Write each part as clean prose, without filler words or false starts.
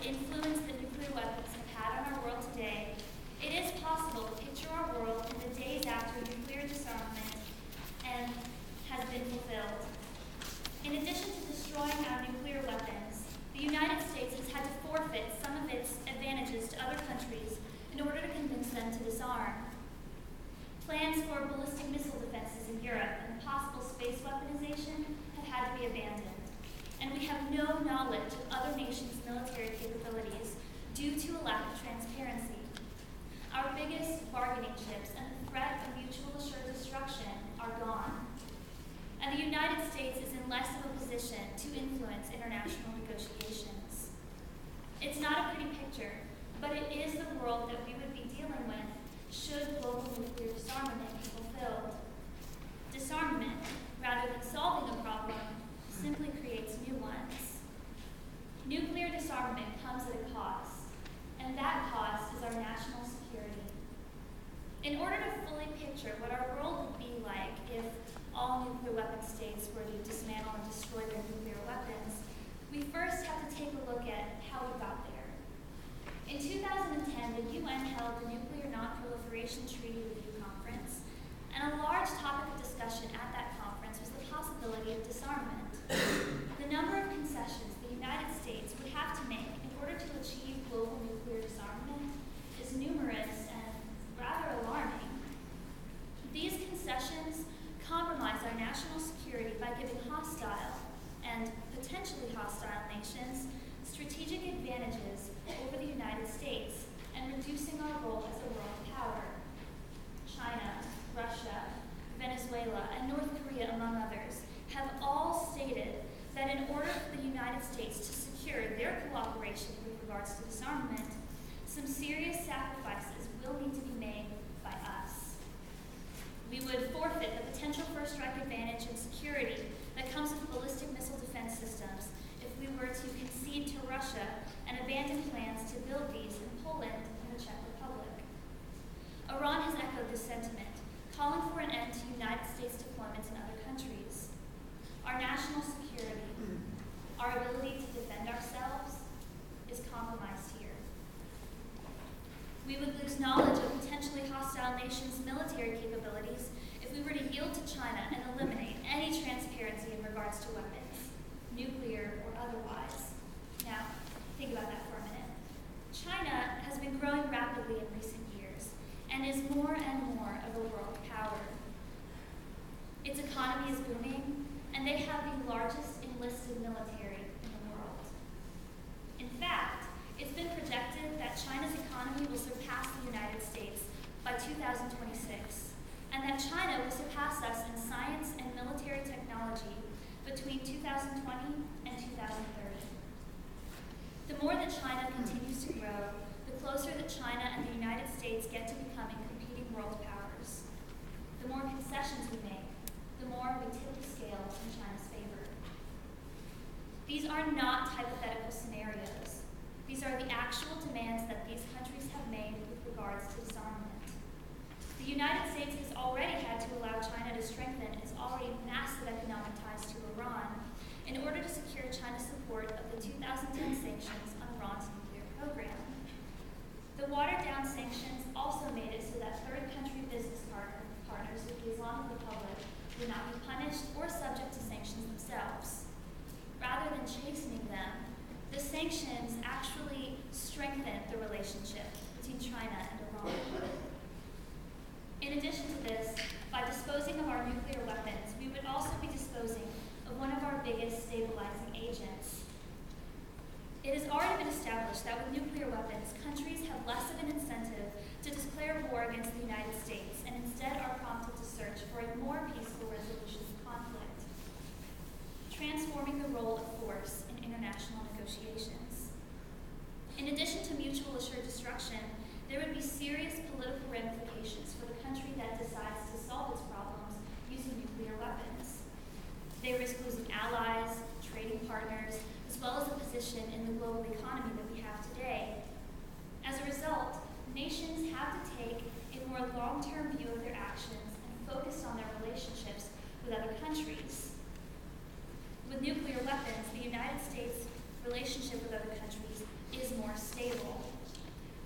influence that nuclear weapons have had on our world today, it is possible to picture our world in the days after nuclear disarmament has been fulfilled. In addition to destroying our nuclear weapons, the United States has had to forfeit some of its advantages to other countries in order to convince them to disarm. Plans for ballistic missile defenses in Europe and possible space weaponization have had to be abandoned. And we have no knowledge of other nations' military capabilities due to a lack of transparency. Our biggest bargaining chips and the threat of mutual assured destruction are gone. And the United States is in less of a position to influence international negotiations. It's not a pretty picture, but it is the world that we would be dealing with should global nuclear disarmament be fulfilled. Disarmament, rather than solving a problem, simply creates new ones. Nuclear disarmament comes at a cost, and that cost is our national security. In order to fully picture what our world would be like if all nuclear weapon states were to dismantle and destroy their nuclear weapons, we first have to take a look at how we got there. In 2010, the UN held the Nuclear Non-Proliferation Treaty Review Conference, and a large topic of discussion at that conference was the possibility of disarmament. The number of concessions the United States would have to make in order to achieve global nuclear disarmament is numerous and rather alarming. These concessions compromise our national security by giving hostile and potentially hostile nations strategic advantages over the United States and reducing our role as a world power. China, Russia, Venezuela, and North Korea, among others, have all stated that in order for the United States to secure their cooperation with regards to disarmament, some serious sacrifices will need to be made by us. We would forfeit the potential first strike advantage and security that comes with ballistic missile defense systems if we were to concede to Russia and abandon plans to build these in Poland and the Czech Republic. Iran has echoed this sentiment, calling for an end to United States deployments in other countries. Our national security, our ability to defend ourselves, is compromised here. We would lose knowledge of potentially hostile nations' military capabilities if we were to yield to China and eliminate any transparency in regards to weapons, nuclear or otherwise. Now, think about that for a minute. China has been growing rapidly in recent years and is more and more of a world power. Its economy is booming, and they have the largest enlisted military in the world. In fact, it's been projected that China's economy will surpass the United States by 2026, and that China will surpass us in science and military technology between 2020 and 2030. The more that China continues to grow, the closer that China and the United States get to becoming competing world powers. The more concessions we make, the more we tip the scales in China's favor. These are not hypothetical scenarios. These are the actual demands that these countries have made with regards to disarmament. The United States has already had to allow China to strengthen its already massive economic ties to Iran in order to secure China's support of the 2010 sanctions on Iran's nuclear program. The watered-down sanctions also made it so that third country business partners with the Islamic Republic would not be punished or subject to sanctions themselves. Rather than chastening them, the sanctions actually strengthened the relationship between China and Iran. In addition to this, by disposing of our nuclear weapons, we would also be disposing of one of our biggest stabilizing agents. It has already been established that with nuclear weapons, countries have less of an incentive to declare war against the United States and instead are prompted to search for a more peaceful resolution of conflict, transforming the role of force in international negotiations. In addition to mutual assured destruction, there would be serious political ramifications for the country that decides to solve its problems using nuclear weapons. They risk losing allies, trading partners, as well as a position in the global economy that we have today. As a result, nations have to take a more long-term view of their actions and focus on their relationships with other countries. With nuclear weapons, the United States' relationship with other countries is more stable.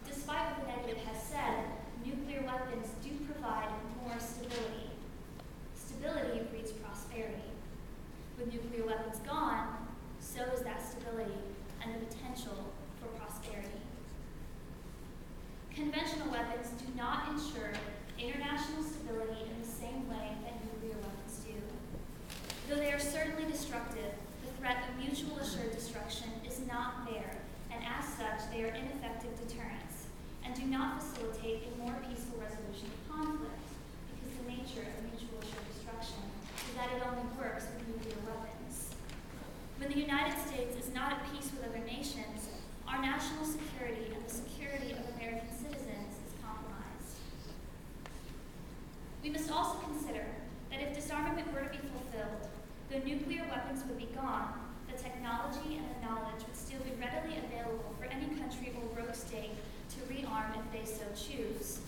Despite what the negative has said, nuclear weapons do provide more stability. Stability breeds prosperity. With nuclear weapons gone, so is that stability and the potential for prosperity. Conventional weapons do not ensure international stability in the same way that nuclear weapons do. Though they are certainly destructive, the threat of mutual assured destruction is not there, and as such, they are ineffective deterrents and do not facilitate a more peaceful resolution of conflict, because the nature of mutual assured destruction is that it only works with nuclear weapons. When the United States is not at peace with other nations, our national security and the security of American citizens is compromised. We must also consider that if disarmament were to be fulfilled, though nuclear weapons would be gone, the technology and the knowledge would still be readily available for any country or rogue state to rearm if they so choose.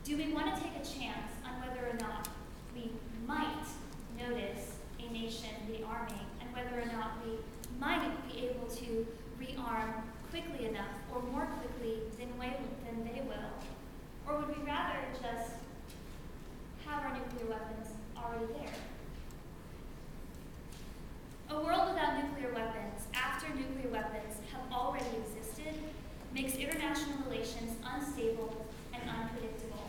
Do we want to take a chance on whether or not we might notice a nation rearming and whether or not we might be able to rearm quickly enough or more quickly than they will? Or would we rather just have our nuclear weapons already there? A world without nuclear weapons, after nuclear weapons have already existed, makes international relations unstable and unpredictable.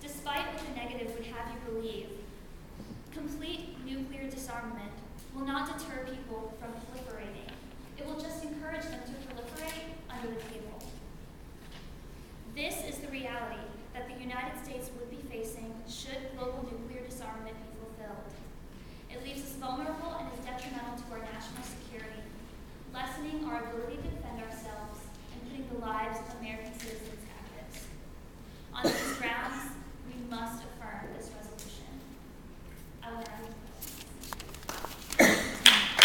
Despite what the negative would have you believe, complete nuclear disarmament will not deter people from proliferating. It will just encourage them to proliferate under the table. This is the reality that the United States would be facing should global nuclear disarmament be fulfilled. It leaves us vulnerable and is